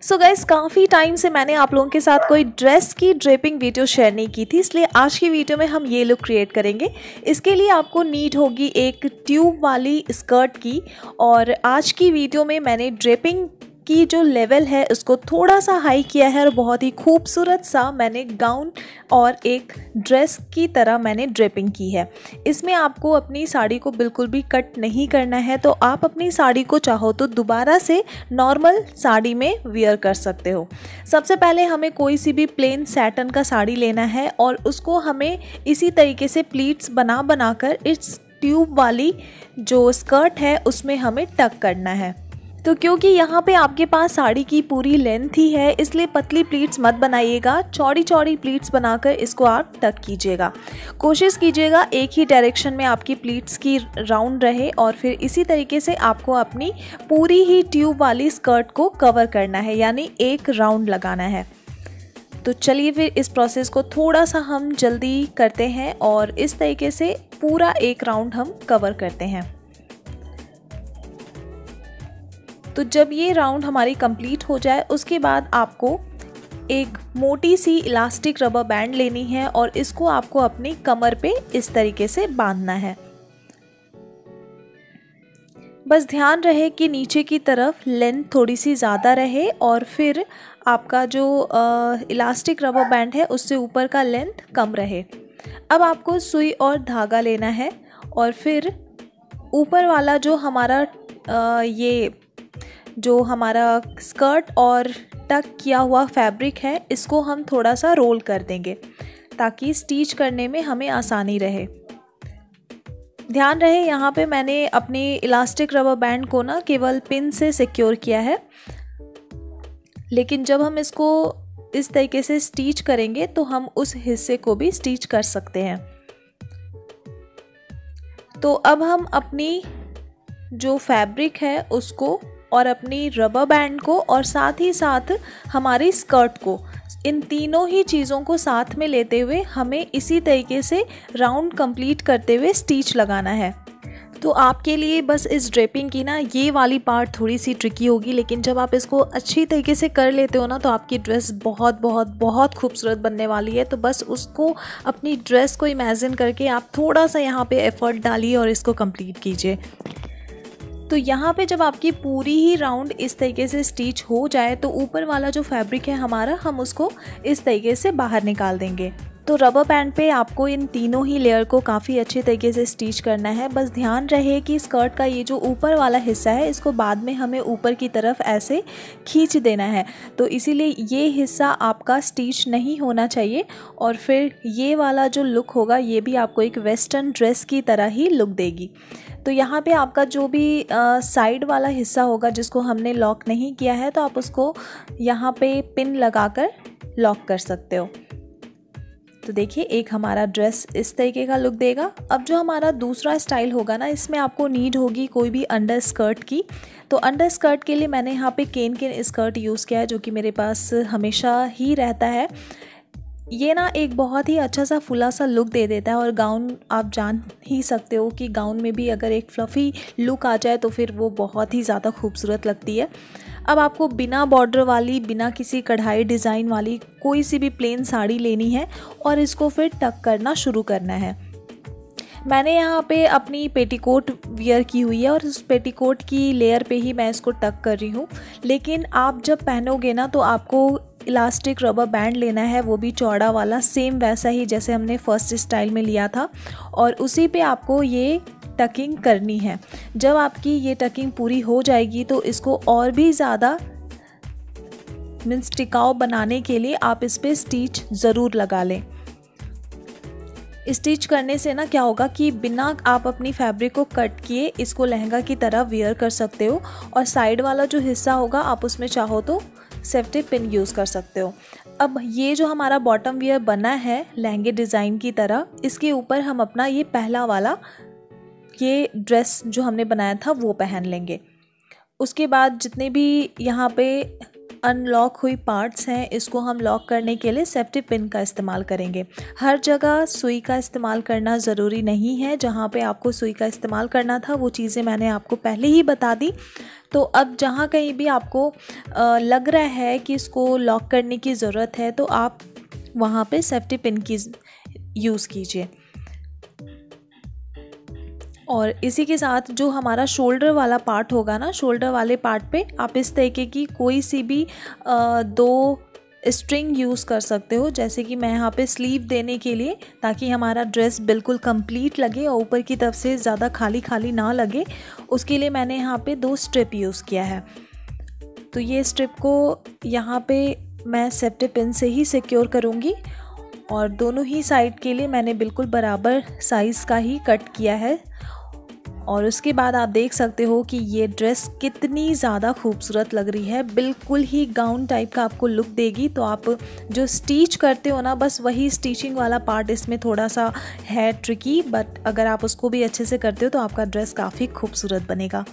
So guys, काफ़ी time से मैंने आप लोगों के साथ कोई ड्रेस की ड्रेपिंग वीडियो शेयर नहीं की थी, इसलिए आज की वीडियो में हम ये लुक क्रिएट करेंगे। इसके लिए आपको नीड होगी एक ट्यूब वाली स्कर्ट की। और आज की वीडियो में मैंने ड्रेपिंग की जो लेवल है उसको थोड़ा सा हाई किया है और बहुत ही खूबसूरत सा मैंने गाउन और एक ड्रेस की तरह मैंने ड्रेपिंग की है। इसमें आपको अपनी साड़ी को बिल्कुल भी कट नहीं करना है, तो आप अपनी साड़ी को चाहो तो दोबारा से नॉर्मल साड़ी में वियर कर सकते हो। सबसे पहले हमें कोई सी भी प्लेन सैटन का साड़ी लेना है और उसको हमें इसी तरीके से प्लीट्स बना कर इस ट्यूब वाली जो स्कर्ट है उसमें हमें टक करना है। तो क्योंकि यहाँ पे आपके पास साड़ी की पूरी लेंथ ही है, इसलिए पतली प्लीट्स मत बनाइएगा, चौड़ी चौड़ी प्लीट्स बनाकर इसको आप टक कीजिएगा। कोशिश कीजिएगा एक ही डायरेक्शन में आपकी प्लीट्स की राउंड रहे और फिर इसी तरीके से आपको अपनी पूरी ही ट्यूब वाली स्कर्ट को कवर करना है, यानी एक राउंड लगाना है। तो चलिए फिर इस प्रोसेस को थोड़ा सा हम जल्दी करते हैं और इस तरीके से पूरा एक राउंड हम कवर करते हैं। तो जब ये राउंड हमारी कंप्लीट हो जाए उसके बाद आपको एक मोटी सी इलास्टिक रबर बैंड लेनी है और इसको आपको अपनी कमर पे इस तरीके से बांधना है। बस ध्यान रहे कि नीचे की तरफ लेंथ थोड़ी सी ज़्यादा रहे और फिर आपका जो इलास्टिक रबर बैंड है उससे ऊपर का लेंथ कम रहे। अब आपको सुई और धागा लेना है और फिर ऊपर वाला जो हमारा जो हमारा स्कर्ट और टक किया हुआ फैब्रिक है इसको हम थोड़ा सा रोल कर देंगे ताकि स्टिच करने में हमें आसानी रहे। ध्यान रहे यहाँ पे मैंने अपनी इलास्टिक रबर बैंड को ना केवल पिन से सिक्योर किया है, लेकिन जब हम इसको इस तरीके से स्टिच करेंगे तो हम उस हिस्से को भी स्टिच कर सकते हैं। तो अब हम अपनी जो फैब्रिक है उसको और अपनी रबर बैंड को और साथ ही साथ हमारी स्कर्ट को, इन तीनों ही चीज़ों को साथ में लेते हुए हमें इसी तरीके से राउंड कंप्लीट करते हुए स्टिच लगाना है। तो आपके लिए बस इस ड्रेपिंग की ना ये वाली पार्ट थोड़ी सी ट्रिकी होगी, लेकिन जब आप इसको अच्छी तरीके से कर लेते हो ना तो आपकी ड्रेस बहुत बहुत बहुत खूबसूरत बनने वाली है। तो बस उसको अपनी ड्रेस को इमेजिन करके आप थोड़ा सा यहाँ पे एफर्ट डालिए और इसको कंप्लीट कीजिए। तो यहाँ पे जब आपकी पूरी ही राउंड इस तरीके से स्टिच हो जाए तो ऊपर वाला जो फैब्रिक है हमारा, हम उसको इस तरीके से बाहर निकाल देंगे। तो रबर बैंड पे आपको इन तीनों ही लेयर को काफ़ी अच्छे तरीके से स्टिच करना है। बस ध्यान रहे कि स्कर्ट का ये जो ऊपर वाला हिस्सा है इसको बाद में हमें ऊपर की तरफ ऐसे खींच देना है, तो इसीलिए ये हिस्सा आपका स्टिच नहीं होना चाहिए और फिर ये वाला जो लुक होगा ये भी आपको एक वेस्टर्न ड्रेस की तरह ही लुक देगी। तो यहाँ पे आपका जो भी साइड वाला हिस्सा होगा जिसको हमने लॉक नहीं किया है, तो आप उसको यहाँ पे पिन लगाकर लॉक कर सकते हो। तो देखिए एक हमारा ड्रेस इस तरीके का लुक देगा। अब जो हमारा दूसरा स्टाइल होगा ना, इसमें आपको नीड होगी कोई भी अंडर स्कर्ट की। तो अंडर स्कर्ट के लिए मैंने यहाँ पे केन स्कर्ट यूज़ किया है, जो कि मेरे पास हमेशा ही रहता है। ये ना एक बहुत ही अच्छा सा फुला सा लुक दे देता है और गाउन आप जान ही सकते हो कि गाउन में भी अगर एक फ्लफ़ी लुक आ जाए तो फिर वो बहुत ही ज़्यादा खूबसूरत लगती है। अब आपको बिना बॉर्डर वाली, बिना किसी कढ़ाई डिज़ाइन वाली कोई सी भी प्लेन साड़ी लेनी है और इसको फिर टक करना शुरू करना है। मैंने यहाँ पे अपनी पेटीकोट वियर की हुई है और उस पेटीकोट की लेयर पे ही मैं इसको टक कर रही हूँ, लेकिन आप जब पहनोगे ना तो आपको इलास्टिक रबर बैंड लेना है, वो भी चौड़ा वाला, सेम वैसा ही जैसे हमने फर्स्ट स्टाइल में लिया था, और उसी पे आपको ये टकिंग करनी है। जब आपकी ये टकिंग पूरी हो जाएगी तो इसको और भी ज़्यादा मीन्स टिकाऊ बनाने के लिए आप इस पर स्टिच ज़रूर लगा लें। स्टिच करने से ना क्या होगा कि बिना आप अपनी फैब्रिक को कट किए इसको लहंगा की तरह वियर कर सकते हो और साइड वाला जो हिस्सा होगा आप उसमें चाहो तो सेफ्टी पिन यूज़ कर सकते हो। अब ये जो हमारा बॉटम वियर बना है लहंगे डिज़ाइन की तरह, इसके ऊपर हम अपना ये पहला वाला ये ड्रेस जो हमने बनाया था वो पहन लेंगे। उसके बाद जितने भी यहाँ पे अनलॉक हुई पार्ट्स हैं, इसको हम लॉक करने के लिए सेफ्टी पिन का इस्तेमाल करेंगे। हर जगह सुई का इस्तेमाल करना ज़रूरी नहीं है, जहाँ पे आपको सुई का इस्तेमाल करना था वो चीज़ें मैंने आपको पहले ही बता दी। तो अब जहाँ कहीं भी आपको लग रहा है कि इसको लॉक करने की ज़रूरत है तो आप वहाँ पे सेफ्टी पिन की यूज़ कीजिए। और इसी के साथ जो हमारा शोल्डर वाला पार्ट होगा ना, शोल्डर वाले पार्ट पे आप इस तरीके की कोई सी भी 2 स्ट्रिंग यूज़ कर सकते हो, जैसे कि मैं यहाँ पे स्लीव देने के लिए, ताकि हमारा ड्रेस बिल्कुल कंप्लीट लगे और ऊपर की तरफ से ज़्यादा खाली खाली ना लगे, उसके लिए मैंने यहाँ पे 2 स्ट्रिप यूज़ किया है। तो ये स्ट्रिप को यहाँ पे मैं सेफ्टी पिन से ही सिक्योर करूँगी और दोनों ही साइड के लिए मैंने बिल्कुल बराबर साइज़ का ही कट किया है। और उसके बाद आप देख सकते हो कि ये ड्रेस कितनी ज़्यादा खूबसूरत लग रही है, बिल्कुल ही गाउन टाइप का आपको लुक देगी। तो आप जो स्टिच करते हो ना, बस वही स्टिचिंग वाला पार्ट इसमें थोड़ा सा है ट्रिकी, बट अगर आप उसको भी अच्छे से करते हो तो आपका ड्रेस काफ़ी खूबसूरत बनेगा।